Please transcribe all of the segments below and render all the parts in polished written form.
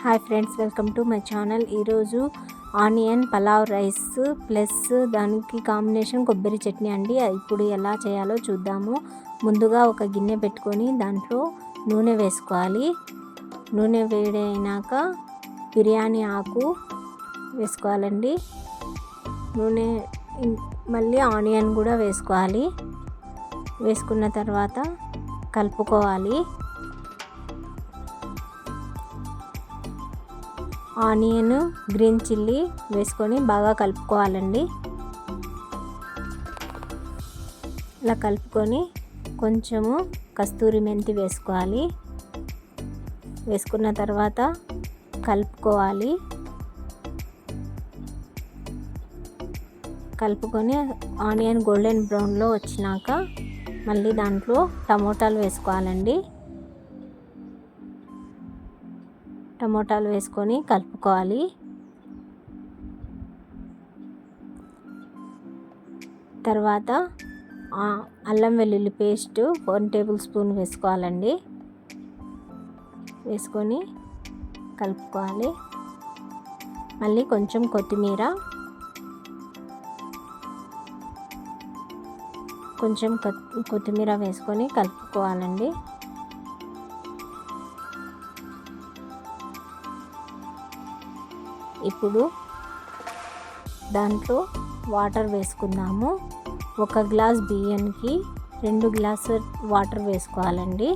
Hi friends, welcome to my channel. ఈరోజు onion pulao rice plus దానికి combination కొబ్బరి చట్నీ అండి. ఇప్పుడు ఎలా చేయాలో చూద్దాము. ముందుగా ఒక గిన్నె పెట్టుకొని దాంట్లో నూనె వేసుకోవాలి. నూనె వేడైనాక బిర్యానీ ఆకు వేసుకోవాలండి. నూనె మళ్ళీ ఆనియన్ కూడా వేసుకోవాలి. వేసుకున్న తర్వాత కలుపుకోవాలి. ఆనియన్, గ్రీన్ చిల్లీ వేసుకొని బాగా కలుపుకోవాలండి. ఇలా కలుపుకొని కొంచెము కస్తూరి మెంతి వేసుకోవాలి. వేసుకున్న తర్వాత కలుపుకోవాలి. కలుపుకొని ఆనియన్ గోల్డెన్ బ్రౌన్లో వచ్చినాక మళ్ళీ దాంట్లో టమోటాలు వేసుకోవాలండి. టమోటాలు వేసుకొని కలుపుకోవాలి. తర్వాత అల్లం వెల్లుల్లి పేస్ట్ 1 టేబుల్ స్పూన్ వేసుకోవాలండి. వేసుకొని కలుపుకోవాలి. మళ్ళీ కొంచెం కొత్తిమీర వేసుకొని కలుపుకోవాలండి. ఇప్పుడు దాంట్లో వాటర్ వేసుకుందాము. 1 గ్లాస్ బియ్యానికి 2 గ్లాసు వాటర్ వేసుకోవాలండి.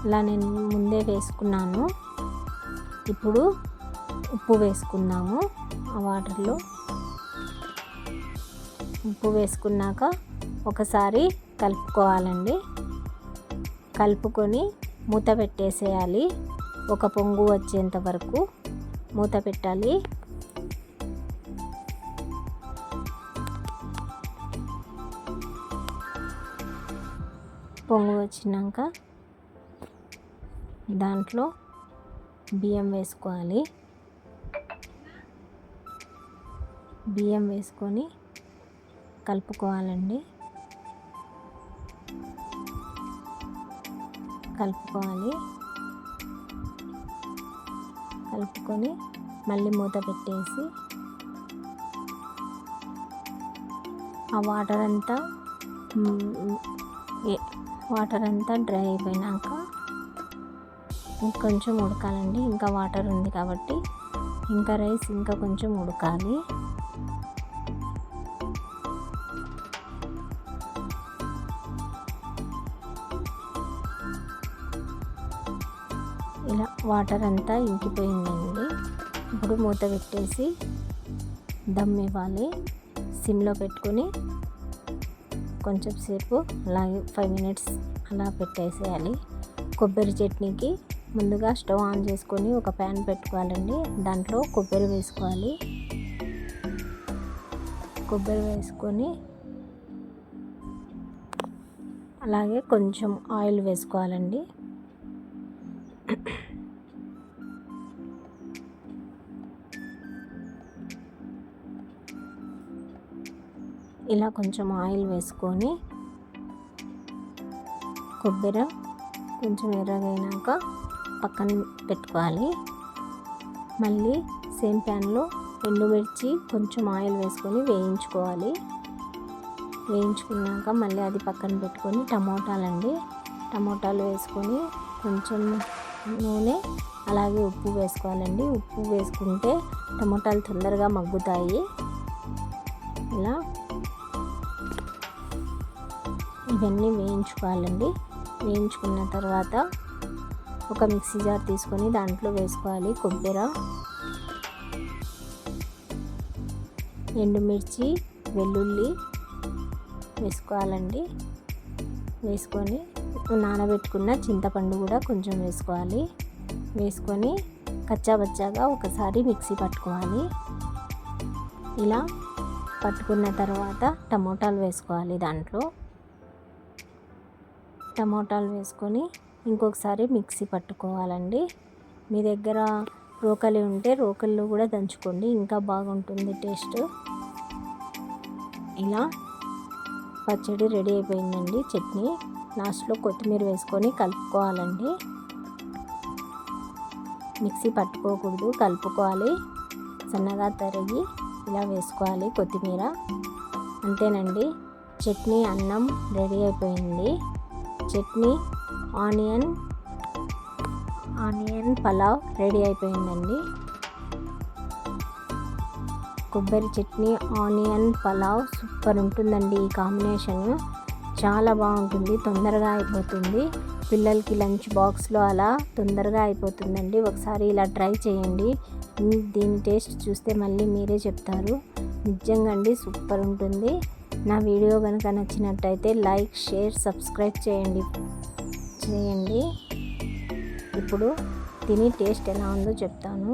ఇలా నేను ముందే వేసుకున్నాను. ఇప్పుడు ఉప్పు వేసుకుందాము. ఆ వాటర్లో ఉప్పు వేసుకున్నాక ఒకసారి కలుపుకోవాలండి. కలుపుకొని మూత పెట్టేసేయాలి. ఒక పొంగు వచ్చేంత వరకు మూత పెట్టాలి. పొంగు వచ్చినాక దాంట్లో బియ్యం వేసుకోవాలి. బియ్యం వేసుకొని కలుపుకోవాలండి. కలుపుకొని మళ్ళీ మూత పెట్టేసి ఆ వాటర్ అంతా డ్రై అయిపోయినాక ఇంకొంచెం ఉడకాలండి. ఇంకా వాటర్ ఉంది కాబట్టి ఇంకా రైస్ ఇంకా కొంచెం ఉడకాలి. ఇలా వాటర్ అంతా ఇంకిపోయిందండి. ఇప్పుడు మూత పెట్టేసి దమ్ ఇవ్వాలి. సిమ్లో పెట్టుకొని కొంచెం సేపు అలాగే 5 మినిట్స్ అలా పెట్టేసేయాలి. కొబ్బరి చట్నీకి ముందుగా స్టవ్ ఆన్ చేసుకొని ఒక ప్యాన్ పెట్టుకోవాలండి. దాంట్లో కొబ్బరి వేసుకోవాలి. కొబ్బరి వేసుకొని అలాగే కొంచెం ఆయిల్ వేసుకోవాలండి. ఇలా కొంచెం ఆయిల్ వేసుకొని కొబ్బరి కొంచెం ఎర్రగైనాక పక్కన పెట్టుకోవాలి. మళ్ళీ సేమ్ ప్యాన్లో ఎండుమిర్చి కొంచెం ఆయిల్ వేసుకొని వేయించుకోవాలి. వేయించుకున్నాక మళ్ళీ అది పక్కన పెట్టుకొని టమోటాలు వేసుకొని కొంచెం నూనె అలాగే ఉప్పు వేసుకోవాలండి. ఉప్పు వేసుకుంటే టమోటాలు తొందరగా మగ్గుతాయి. ఇలా ఇవన్నీ వేయించుకోవాలండి. వేయించుకున్న తర్వాత ఒక మిక్సీ జార్ తీసుకొని దాంట్లో వేసుకోవాలి. కొబ్బరి, ఎండుమిర్చి, వెల్లుల్లి వేసుకోవాలండి. వేసుకొని నానబెట్టుకున్న చింతపండు కూడా కొంచెం వేసుకోవాలి. వేసుకొని కచ్చాబచ్చాగా ఒకసారి మిక్సీ పట్టుకోవాలి. ఇలా పట్టుకున్న తర్వాత టమోటాలు వేసుకోవాలి. దాంట్లో టమోటాలు వేసుకొని ఇంకొకసారి మిక్సీ పట్టుకోవాలండి. మీ దగ్గర రోకలి ఉంటే రోకల్లో కూడా దంచుకోండి, ఇంకా బాగుంటుంది టేస్ట్. ఇలా పచ్చడి రెడీ అయిపోయిందండి. చట్నీ లాస్ట్లో కొత్తిమీర వేసుకొని కలుపుకోవాలండి. మిక్సీ పట్టుకోకూడదు, కలుపుకోవాలి. సన్నగా తరిగి ఇలా వేసుకోవాలి కొత్తిమీర. అంతేనండి, చట్నీ అన్నం రెడీ అయిపోయింది. చట్నీ ఆనియన్ పలావ్ రెడీ అయిపోయిందండి. కొబ్బరి చట్నీ ఆనియన్ పలావ్ సూపర్ ఉంటుందండి. ఈ కాంబినేషన్ చాలా బాగుంటుంది, తొందరగా అయిపోతుంది. పిల్లలకి లంచ్ బాక్స్లో అలా తొందరగా అయిపోతుందండి. ఒకసారి ఇలా ట్రై చేయండి. దీని టేస్ట్ చూస్తే మళ్ళీ మీరే చెప్తారు. నిజంగా అండి సూపర్ ఉంటుంది. నా వీడియో కనుక నచ్చినట్టయితే లైక్, షేర్, సబ్స్క్రైబ్ చేయండి. ఇప్పుడు తిని టేస్ట్ ఎలా ఉందో చెప్తాను.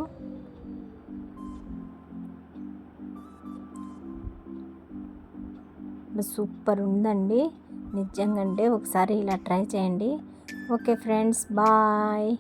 సూపర్ ఉందండి నిజంగా. ఒకసారి ఇలా ట్రై చేయండి. Okay friends, bye.